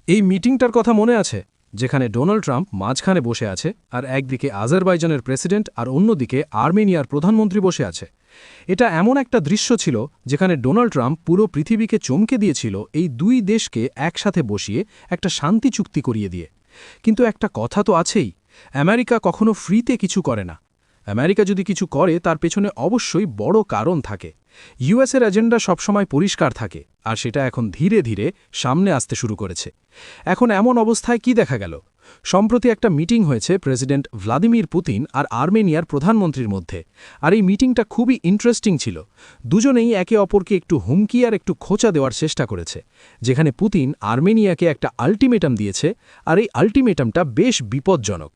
এই মিটিংটার কথা মনে আছে, যেখানে ডোনাল্ড ট্রাম্প মাঝখানে বসে আছে আর একদিকে আজারবাইজানের প্রেসিডেন্ট আর অন্যদিকে আর্মেনিয়ার প্রধানমন্ত্রী বসে আছে। এটা এমন একটা দৃশ্য ছিল যেখানে ডোনাল্ড ট্রাম্প পুরো পৃথিবীকে চমকে দিয়েছিল এই দুই দেশকে একসাথে বসিয়ে একটা শান্তি চুক্তি করিয়ে দিয়ে। কিন্তু একটা কথা তো আছেই, আমেরিকা কখনো ফ্রিতে কিছু করে না। আমেরিকা যদি কিছু করে তার পেছনে অবশ্যই বড় কারণ থাকে। ইউএসের এজেন্ডা সবসময় পরিষ্কার থাকে, আর সেটা এখন ধীরে ধীরে সামনে আসতে শুরু করেছে। এখন এমন অবস্থায় কি দেখা গেল? সম্প্রতি একটা মিটিং হয়েছে প্রেসিডেন্ট ভ্লাদিমির পুতিন আর আর্মেনিয়ার প্রধানমন্ত্রীর মধ্যে, আর এই মিটিংটা খুবই ইন্টারেস্টিং ছিল। দুজনেই একে অপরকে একটু হুমকি আর একটু খোঁচা দেওয়ার চেষ্টা করেছে, যেখানে পুতিন আর্মেনিয়াকে একটা আল্টিমেটাম দিয়েছে, আর এই আল্টিমেটামটা বেশ বিপজ্জনক।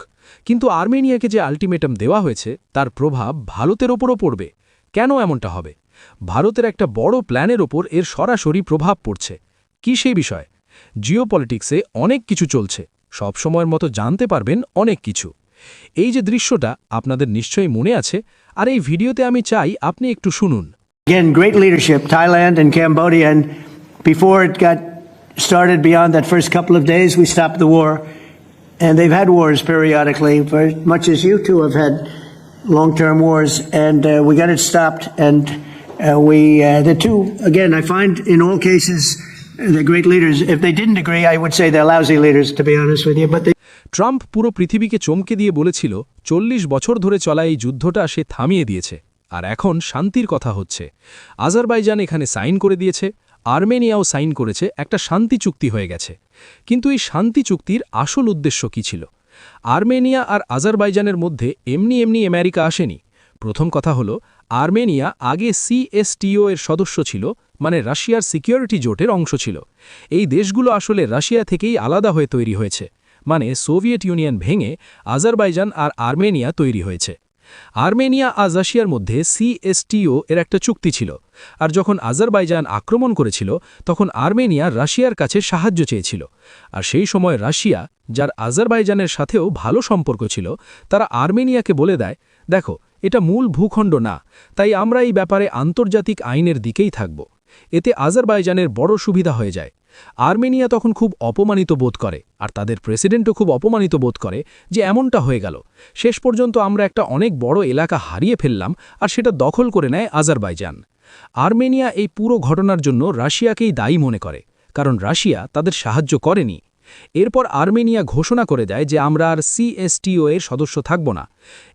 কিন্তু আর্মেনিয়াকে যে আল্টিমেটাম দেওয়া হয়েছে তার প্রভাব ভারতের ওপরও পড়বে। কেন এমনটা হবে? ভারতের একটা বড় প্ল্যানের ওপর এর সরাসরি প্রভাব পড়ছে। কি সেই বিষয়? জিওপলিটিক্সে অনেক কিছু চলছে, সব সময়ের মতো জানতে পারবেন অনেক কিছু। এই যে দৃশ্যটা আপনাদের নিশ্চয়ই মনে আছে, আর এই ভিডিওতে আমি চাই আপনি একটু শুনুন। Again, great leadership, Thailand and Cambodia, and before it got started beyond that first couple of days, we stopped the war, and they've had wars periodically, for as much as you two have had long-term wars, and we got it stopped, and the two, again, I find in all cases, they're great leaders. If they didn't agree, I would say they're lousy leaders, to be honest with you, but they... Trump পুরো পৃথিবীকে চমকে দিয়ে বলেছিল 40 বছর ধরে চলা এই যুদ্ধটা সে থামিয়ে দিয়েছে, আর এখন শান্তির কথা হচ্ছে। আজারবাইজান এখানে সাইন করে দিয়েছে, আর্মেনিয়াও সাইন করেছে, একটা শান্তি চুক্তি হয়ে গেছে। কিন্তু এই শান্তি চুক্তির আসল উদ্দেশ্য কী ছিল? আর্মেনিয়া আর আজারবাইজানের মধ্যে এমনি এমনি আমেরিকা আসেনি। প্রথম কথা হলো, আর্মেনিয়া আগে CSTO এর সদস্য ছিল, মানে রাশিয়ার সিকিউরিটি জোটের অংশ ছিল। এই দেশগুলো আসলে রাশিয়া থেকেই আলাদা হয়ে তৈরি হয়েছে, মানে সোভিয়েত ইউনিয়ন ভেঙে আজারবাইজান আর আর্মেনিয়া তৈরি হয়েছে। আর্মেনিয়া আর রাশিয়ার মধ্যে CSTO এর একটা চুক্তি ছিল, আর যখন আজারবাইজান আক্রমণ করেছিল তখন আর্মেনিয়া রাশিয়ার কাছে সাহায্য চেয়েছিল। আর সেই সময় রাশিয়া, যার আজারবাইজানের সাথেও ভালো সম্পর্ক ছিল, তারা আর্মেনিয়াকে বলে দেয়, দেখো, এটা মূল ভূখণ্ড না, তাই আমরা এই ব্যাপারে আন্তর্জাতিক আইনের দিকেই থাকব। এতে আজারবাইজানের বড় সুবিধা হয়ে যায়। আর্মেনিয়া তখন খুব অপমানিত বোধ করে, আর তাদের প্রেসিডেন্টও খুব অপমানিত বোধ করে যে এমনটা হয়ে গেল। শেষ পর্যন্ত আমরা একটা অনেক বড় এলাকা হারিয়ে ফেললাম, আর সেটা দখল করে নেয় আজারবাইজান। আর্মেনিয়া এই পুরো ঘটনার জন্য রাশিয়াকেই দায়ী মনে করে, কারণ রাশিয়া তাদের সাহায্য করেনি। এরপর আর্মেনিয়া ঘোষণা করে দেয় যে আমরা আর CSTO এর সদস্য থাকব না।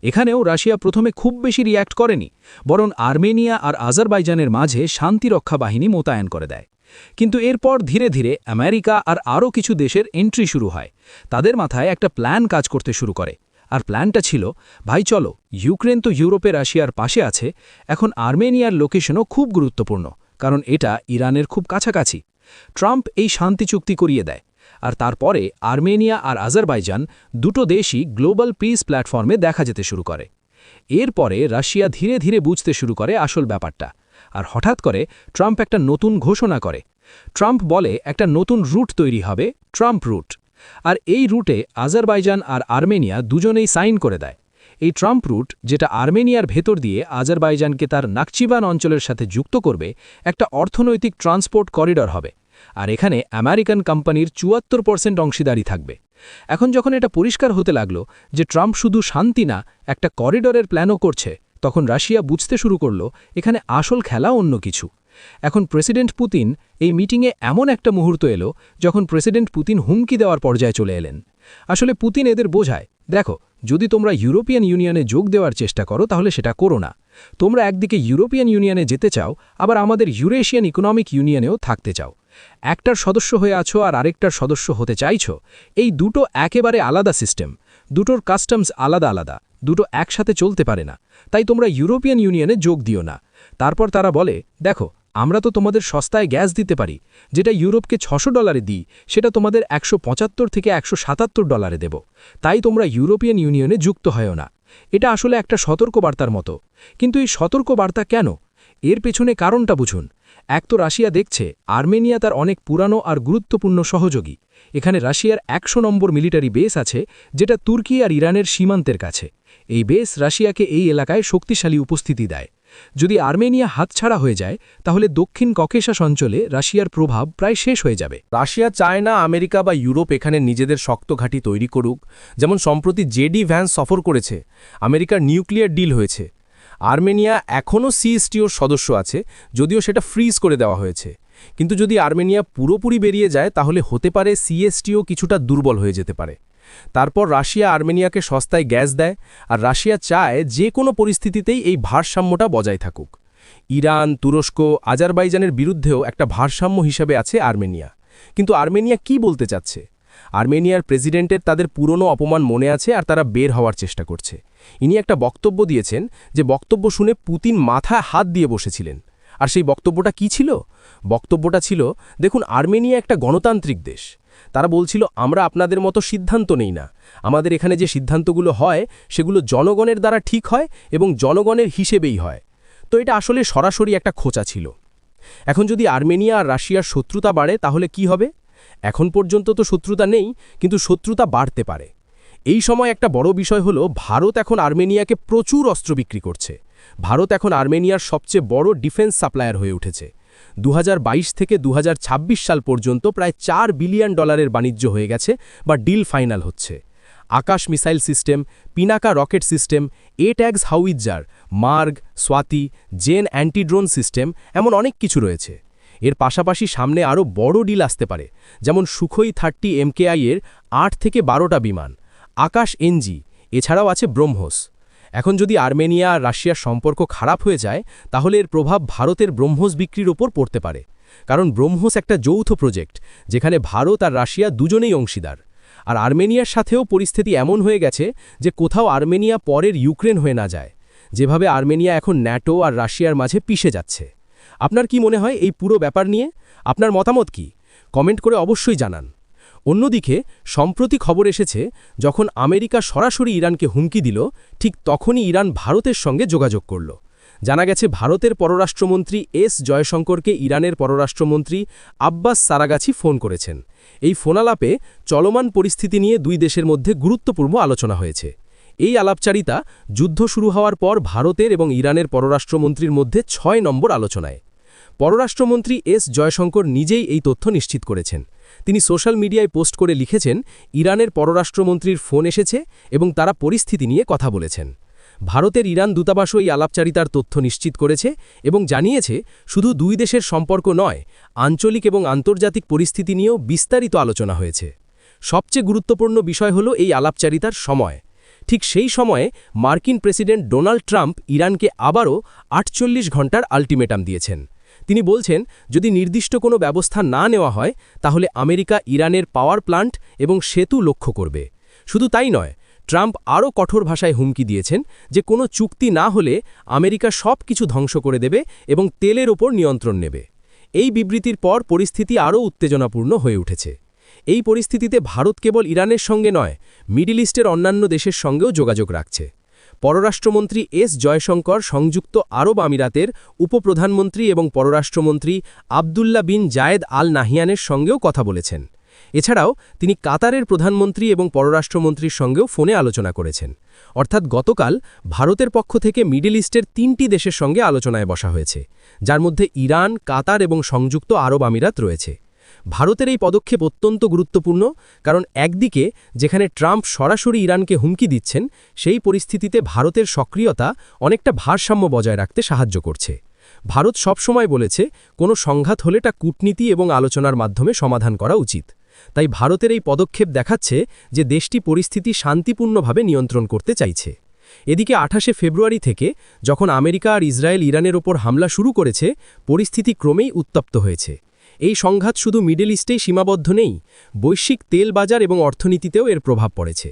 এখানেও রাশিয়া প্রথমে খুব বেশি রিয়্যাক্ট করেনি, বরং আর্মেনিয়া আর আজারবাইজানের মাঝে শান্তিরক্ষা বাহিনী মোতায়েন করে দেয়। কিন্তু এরপর ধীরে ধীরে আমেরিকা আর আরও কিছু দেশের এন্ট্রি শুরু হয়। তাদের মাথায় একটা প্ল্যান কাজ করতে শুরু করে, আর প্ল্যানটা ছিল, ভাই চলো, ইউক্রেন তো ইউরোপে রাশিয়ার পাশে আছে, এখন আর্মেনিয়ার লোকেশনও খুব গুরুত্বপূর্ণ, কারণ এটা ইরানের খুব কাছাকাছি। ট্রাম্প এই শান্তি চুক্তি করিয়ে দেয়, আর তারপরে আর্মেনিয়া আর আজারবাইজান দুটো দেশই গ্লোবাল পিস প্ল্যাটফর্মে দেখা যেতে শুরু করে। এরপরে রাশিয়া ধীরে ধীরে বুঝতে শুরু করে আসল ব্যাপারটা, আর হঠাৎ করে ট্রাম্প একটা নতুন ঘোষণা করে। ট্রাম্প বলে একটা নতুন রুট তৈরি হবে, ট্রাম্প রুট। আর এই রুটে আজারবাইজান আর আর্মেনিয়া দুজনেই সাইন করে দেয়। এই ট্রাম্প রুট, যেটা আর্মেনিয়ার ভেতর দিয়ে আজারবাইজানকে তার নাকচিবান অঞ্চলের সাথে যুক্ত করবে, একটা অর্থনৈতিক ট্রান্সপোর্ট করিডর হবে, আর এখানে আমেরিকান কোম্পানির 74% অংশীদারি থাকবে। এখন যখন এটা পরিষ্কার হতে লাগলো যে ট্রাম্প শুধু শান্তি না, একটা করিডরের প্ল্যানও করছে, তখন রাশিয়া বুঝতে শুরু করল এখানে আসল খেলা অন্য কিছু। এখন প্রেসিডেন্ট পুতিন এই মিটিংয়ে এমন একটা মুহূর্ত এলো যখন প্রেসিডেন্ট পুতিন হুমকি দেওয়ার পর্যায়ে চলে এলেন। আসলে পুতিন এদের বোঝায়, দেখো, যদি তোমরা ইউরোপিয়ান ইউনিয়নে যোগ দেওয়ার চেষ্টা করো তাহলে সেটা করো না। তোমরা একদিকে ইউরোপিয়ান ইউনিয়নে যেতে চাও, আবার আমাদের ইউরেশিয়ান ইকোনমিক ইউনিয়নেও থাকতে চাও। একটার সদস্য হয়ে আছো আর আরেকটার সদস্য হতে চাইছো। এই দুটো একেবারে আলাদা সিস্টেম, দুটোর কাস্টমস আলাদা আলাদা, দুটো একসাথে চলতে পারে না। তাই তোমরা ইউরোপিয়ান ইউনিয়নে যোগ দিও না। তারপর তারা বলে, দেখো, আমরা তো তোমাদের সস্তায় গ্যাস দিতে পারি, যেটা ইউরোপকে $600 দিই, সেটা তোমাদের $175 থেকে $177 দেব। তাই তোমরা ইউরোপিয়ান ইউনিয়নে যুক্ত হয়ও না। এটা আসলে একটা সতর্কবার্তার মতো। কিন্তু এই সতর্কবার্তা কেন? এর পেছনে কারণটা বুঝুন। এক তো রাশিয়া দেখছে আর্মেনিয়া তার অনেক পুরানো আর গুরুত্বপূর্ণ সহযোগী। এখানে রাশিয়ার 100 নম্বর মিলিটারি বেস আছে, যেটা তুর্কি আর ইরানের সীমান্তের কাছে। এই বেস রাশিয়াকে এই এলাকায় শক্তিশালী উপস্থিতি দেয়। যদি আর্মেনিয়া হাতছাড়া হয়ে যায় তাহলে দক্ষিণ ককেশাস অঞ্চলে রাশিয়ার প্রভাব প্রায় শেষ হয়ে যাবে। রাশিয়া চায় না আমেরিকা বা ইউরোপ এখানে নিজেদের শক্ত ঘাঁটি তৈরি করুক। যেমন সম্প্রতি জেডি ভ্যান্স সফর করেছে, আমেরিকার নিউক্লিয়ার ডিল হয়েছে। আর্মেনিয়া এখনও সিএসটিওর সদস্য আছে, যদিও সেটা ফ্রিজ করে দেওয়া হয়েছে। কিন্তু যদি আর্মেনিয়া পুরোপুরি বেরিয়ে যায় তাহলে হতে পারে সিএসটিও কিছুটা দুর্বল হয়ে যেতে পারে। তারপর রাশিয়া আর্মেনিয়াকে সস্তায় গ্যাস দেয়, আর রাশিয়া চায় যে কোনো পরিস্থিতিতেই এই ভারসাম্যটা বজায় থাকুক। ইরান, তুরস্ক, আজারবাইজানের বিরুদ্ধেও একটা ভারসাম্য হিসেবে আছে আর্মেনিয়া। কিন্তু আর্মেনিয়া কি বলতে চাচ্ছে? আর্মেনিয়ার প্রেসিডেন্টের তাদের পুরনো অপমান মনে আছে আর তারা বের হওয়ার চেষ্টা করছে। ইনি একটা বক্তব্য দিয়েছেন, যে বক্তব্য শুনে পুতিন মাথায় হাত দিয়ে বসেছিলেন। আর সেই বক্তব্যটা কি ছিল? বক্তব্যটা ছিল, দেখুন, আর্মেনিয়া একটা গণতান্ত্রিক দেশ। তারা বলছিল, আমরা আপনাদের মতো সিদ্ধান্ত নেই না, আমাদের এখানে যে সিদ্ধান্তগুলো হয় সেগুলো জনগণের দ্বারা ঠিক হয় এবং জনগণের হিসেবেই হয়। তো এটা আসলে সরাসরি একটা খোঁচা ছিল। এখন যদি আর্মেনিয়া আর রাশিয়ার শত্রুতা বাড়ে তাহলে কি হবে? এখন পর্যন্ত তো শত্রুতা নেই, কিন্তু শত্রুতা বাড়তে পারে। এই সময় একটা বড় বিষয় হলো, ভারত এখন আর্মেনিয়াকে প্রচুর অস্ত্র বিক্রি করছে। ভারত এখন আর্মেনিয়ার সবচেয়ে বড় ডিফেন্স সাপ্লায়ার হয়ে উঠেছে। 2022 থেকে 2026 সাল পর্যন্ত প্রায় $4 বিলিয়ন বাণিজ্য হয়ে গেছে বা ডিল ফাইনাল হচ্ছে। Akash missile system, Pinaka rocket system, ATAGS howitzer, Marg, Swathi, gen অ্যান্টিড্রোন system, এমন অনেক কিছু রয়েছে। এর পাশাপাশি সামনে আরও বড় ডিল আসতে পারে, যেমন সুখোই 30 MKI এর 8 থেকে 12টা বিমান, আকাশ এনজি, এছাড়াও আছে ব্রহ্মোস। এখন যদি আর্মেনিয়া আর রাশিয়ার সম্পর্ক খারাপ হয়ে যায় তাহলে এর প্রভাব ভারতের ব্রহ্মোস বিক্রির ওপর পড়তে পারে। কারণ ব্রহ্মোস একটা যৌথ প্রজেক্ট, যেখানে ভারত আর রাশিয়া দুজনেই অংশীদার। আর আর্মেনিয়ার সাথেও পরিস্থিতি এমন হয়ে গেছে যে কোথাও আর্মেনিয়া পরের ইউক্রেন হয়ে না যায়, যেভাবে আর্মেনিয়া এখন ন্যাটো আর রাশিয়ার মাঝে পিষে যাচ্ছে। আপনার কি মনে হয় এই পুরো ব্যাপার নিয়ে? আপনার মতামত কি? কমেন্ট করে অবশ্যই জানান। অন্যদিকে সম্প্রতি খবর এসেছে, যখন আমেরিকা সরাসরি ইরানকে হুমকি দিল, ঠিক তখনই ইরান ভারতের সঙ্গে যোগাযোগ করল। জানা গেছে ভারতের পররাষ্ট্রমন্ত্রী এস জয়শঙ্করকে ইরানের পররাষ্ট্রমন্ত্রী আব্বাস সারাগাছি ফোন করেছেন। এই ফোনালাপে চলমান পরিস্থিতি নিয়ে দুই দেশের মধ্যে গুরুত্বপূর্ণ আলোচনা হয়েছে। এই আলাপচারিতা যুদ্ধ শুরু হওয়ার পর ভারতের এবং ইরানের পররাষ্ট্রমন্ত্রীর মধ্যে 6 নম্বর আলোচনায়। পররাষ্ট্রমন্ত্রী এস জয়শঙ্কর নিজেই এই তথ্য নিশ্চিত করেছেন। তিনি সোশ্যাল মিডিয়ায় পোস্ট করে লিখেছেন, ইরানের পররাষ্ট্রমন্ত্রীর ফোন এসেছে এবং তারা পরিস্থিতি নিয়ে কথা বলেছেন। ভারতের ইরান দূতাবাসও এই আলাপচারিতার তথ্য নিশ্চিত করেছে এবং জানিয়েছে, শুধু দুই দেশের সম্পর্ক নয়, আঞ্চলিক এবং আন্তর্জাতিক পরিস্থিতি নিয়েও বিস্তারিত আলোচনা হয়েছে। সবচেয়ে গুরুত্বপূর্ণ বিষয় হল এই আলাপচারিতার সময়। ঠিক সেই সময়ে মার্কিন প্রেসিডেন্ট ডোনাল্ড ট্রাম্প ইরানকে আবারও 48 ঘণ্টার আল্টিমেটাম দিয়েছেন। তিনি বলছেন, যদি নির্দিষ্ট কোনো ব্যবস্থা না নেওয়া হয় তাহলে আমেরিকা ইরানের পাওয়ার প্ল্যান্ট এবং সেতু লক্ষ্য করবে। শুধু তাই নয়, ট্রাম্প আরও কঠোর ভাষায় হুমকি দিয়েছেন যে কোনো চুক্তি না হলে আমেরিকা সব কিছু ধ্বংস করে দেবে এবং তেলের ওপর নিয়ন্ত্রণ নেবে। এই বিবৃতির পর পরিস্থিতি আরও উত্তেজনাপূর্ণ হয়ে উঠেছে। এই পরিস্থিতিতে ভারত কেবল ইরানের সঙ্গে নয়, মিডল ইস্টের অন্যান্য দেশের সঙ্গেও যোগাযোগ রাখছে। পররাষ্ট্রমন্ত্রী এস জয়শঙ্কর সংযুক্ত আরব আমিরাতের উপপ্রধানমন্ত্রী এবং পররাষ্ট্রমন্ত্রী আবদুল্লাহ বিন জায়েদ আল নাহিয়ানের সঙ্গেও কথা বলেছেন। এছাড়াও তিনি কাতারের প্রধানমন্ত্রী এবং পররাষ্ট্রমন্ত্রীর সঙ্গেও ফোনে আলোচনা করেছেন। অর্থাৎ গতকাল ভারতের পক্ষ থেকে মিডল ইস্টের 3টি দেশের সঙ্গে আলোচনায় বসা হয়েছে, যার মধ্যে ইরান, কাতার এবং সংযুক্ত আরব আমিরাত রয়েছে। ভারতের এই পদক্ষেপ অত্যন্ত গুরুত্বপূর্ণ, কারণ একদিকে যেখানে ট্রাম্প সরাসরি ইরানকে হুমকি দিচ্ছেন, সেই পরিস্থিতিতে ভারতের সক্রিয়তা অনেকটা ভারসাম্য বজায় রাখতে সাহায্য করছে। ভারত সবসময় বলেছে, কোনো সংঘাত হলে তা কূটনীতি এবং আলোচনার মাধ্যমে সমাধান করা উচিত। তাই ভারতের এই পদক্ষেপ দেখাচ্ছে যে দেশটি পরিস্থিতি শান্তিপূর্ণভাবে নিয়ন্ত্রণ করতে চাইছে। এদিকে 28শে ফেব্রুয়ারি থেকে যখন আমেরিকা আর ইসরায়েল ইরানের ওপর হামলা শুরু করেছে, পরিস্থিতি ক্রমেই উত্তপ্ত হয়েছে। এই সংঘাত শুধু মিডল ইস্টেই সীমাবদ্ধ নেই, বৈশ্বিক তেল বাজার এবং অর্থনীতিতেও এর প্রভাব পড়েছে।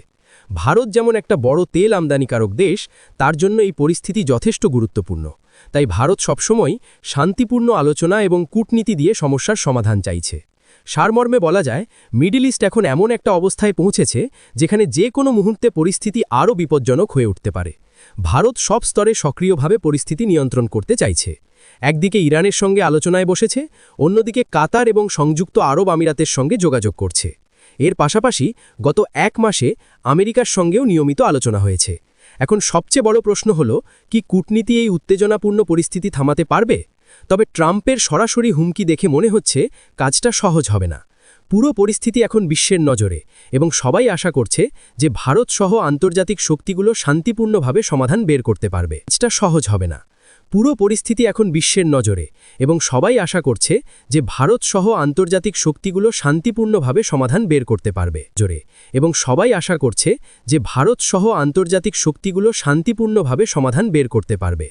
ভারত যেমন একটা বড় তেল আমদানিকারক দেশ, তার জন্য এই পরিস্থিতি যথেষ্ট গুরুত্বপূর্ণ। তাই ভারত সবসময় শান্তিপূর্ণ আলোচনা এবং কূটনীতি দিয়ে সমস্যার সমাধান চাইছে। সারমর্মে বলা যায়, মিডল ইস্ট এখন এমন একটা অবস্থায় পৌঁছেছে যেখানে যে কোনো মুহূর্তে পরিস্থিতি আরও বিপজ্জনক হয়ে উঠতে পারে। ভারত সব স্তরে সক্রিয়ভাবে পরিস্থিতি নিয়ন্ত্রণ করতে চাইছে। একদিকে ইরানের সঙ্গে আলোচনায় বসেছে, অন্যদিকে কাতার এবং সংযুক্ত আরব আমিরাতের সঙ্গে যোগাযোগ করছে। এর পাশাপাশি গত 1 মাসে আমেরিকার সঙ্গেও নিয়মিত আলোচনা হয়েছে। এখন সবচেয়ে বড় প্রশ্ন হল কি কূটনীতি এই উত্তেজনাপূর্ণ পরিস্থিতি থামাতে পারবে? তবে ট্রাম্পের সরাসরি হুমকি দেখে মনে হচ্ছে কাজটা সহজ হবে না। পুরো পরিস্থিতি এখন বিশ্বের নজরে এবং সবাই আশা করছে যে ভারত সহ আন্তর্জাতিক শক্তিগুলো শান্তিপূর্ণভাবে সমাধান বের করতে পারবে। কাজটা সহজ হবে না। পুরো পরিস্থিতি এখন বিশ্বের নজরে এবং সবাই আশা করছে যে ভারত সহ আন্তর্জাতিক শক্তিগুলো শান্তিপূর্ণভাবে সমাধান বের করতে পারবে জোরে এবং সবাই আশা করছে যে ভারত সহ আন্তর্জাতিক শক্তিগুলো শান্তিপূর্ণভাবে সমাধান বের করতে পারবে।